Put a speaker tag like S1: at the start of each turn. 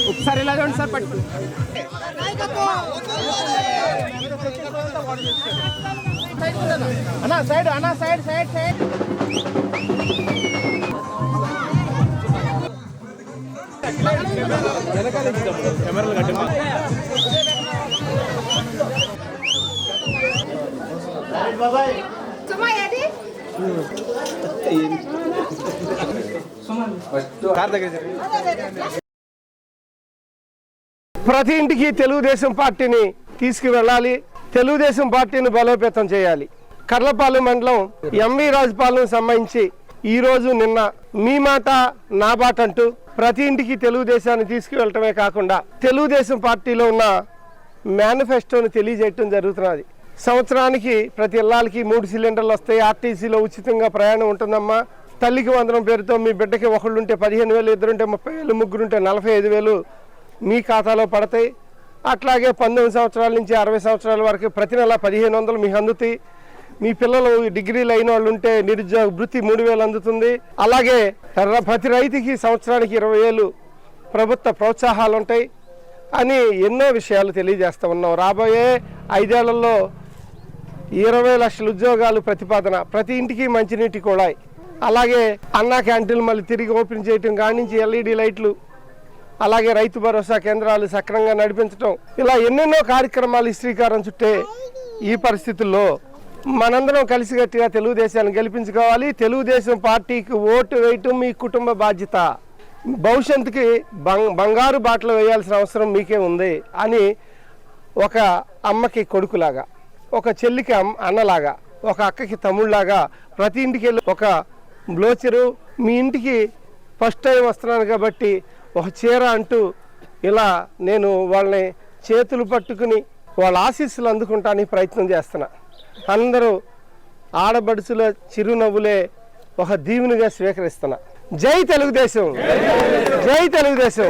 S1: ఒకసారి ఇలా చూడండి సార్ పట్టు అన్నా సైడ్ అన్నా సైడ్ సైడ్ సైడ్ ప్రతి ఇంటికి తెలుగుదేశం పార్టీని తీసుకువెళ్ళాలి, తెలుగుదేశం పార్టీని బలోపేతం చేయాలి. కర్లపాలెం మండలం ఎంవి రాజపాలెం సంబంధించి ఈరోజు నిన్న మీ మాట నా బాట అంటూ ప్రతి ఇంటికి తెలుగుదేశాన్ని తీసుకువెళ్ళటమే కాకుండా తెలుగుదేశం పార్టీలో ఉన్న మేనిఫెస్టోని తెలియజేయటం జరుగుతున్నది. సంవత్సరానికి ప్రతి ఇళ్ళకి 3 సిలిండర్లు వస్తాయి, ఆర్టీసీలో ఉచితంగా ప్రయాణం ఉంటుందమ్మా, తల్లికి వందనం పేరుతో మీ బిడ్డకి ఒకళ్ళుంటే 15,000, ఇద్దరుంటే 30,000, ముగ్గురుంటే 45,000 మీ ఖాతాలో పడతాయి. అట్లాగే 19 సంవత్సరాల నుంచి 60 సంవత్సరాల వరకు ప్రతి నెల 1,500 మీకు అందుతాయి. మీ పిల్లలు డిగ్రీలు అయిన వాళ్ళు ఉంటే నిరుద్యోగ వృత్తి 3,000 అందుతుంది. అలాగే ప్రతి రైతుకి సంవత్సరానికి 20,000 ప్రభుత్వ ప్రోత్సాహాలు ఉంటాయి అని ఎన్నో విషయాలు తెలియజేస్తూ ఉన్నాం. రాబోయే 5 ఏళ్లలో 20 లక్షల ఉద్యోగాలు ప్రతిపాదన, ప్రతి ఇంటికి మంచినీటి కుళాయి, అలాగే అన్నా క్యాంటీన్లు మళ్ళీ తిరిగి ఓపెన్ చేయటం కాడి నుంచి LED లైట్లు, అలాగే రైతు భరోసా కేంద్రాలు సక్రమంగా నడిపించడం, ఇలా ఎన్నెన్నో కార్యక్రమాలు శ్రీకారం చుట్టే ఈ పరిస్థితుల్లో మనందరం కలిసికట్టుగా తెలుగుదేశాన్ని గెలిపించుకోవాలి. తెలుగుదేశం పార్టీకి ఓటు వేయటం మీ కుటుంబ బాధ్యత. భవిష్యత్తుకి బంగారు బాటలు వేయాల్సిన అవసరం మీకే ఉంది అని ఒక అమ్మకి కొడుకులాగా, ఒక చెల్లికి అన్నలాగా, ఒక అక్కకి తమ్ముళ్ళలాగా ప్రతి ఇంటికి వెళ్ళి ఒక బ్లోచరు, మీ ఇంటికి ఫస్ట్ టైం వస్తున్నాను కాబట్టి ఒక చీర అంటూ ఇలా నేను వాళ్ళని చేతులు పట్టుకుని వాళ్ళ ఆశీస్సులు అందుకుంటానికి ప్రయత్నం చేస్తున్నా. అందరూ ఆడబడుచుల చిరునవ్వులే ఒక దీవెనగా స్వీకరిస్తున్నా. జై తెలుగుదేశం, జై తెలుగుదేశం.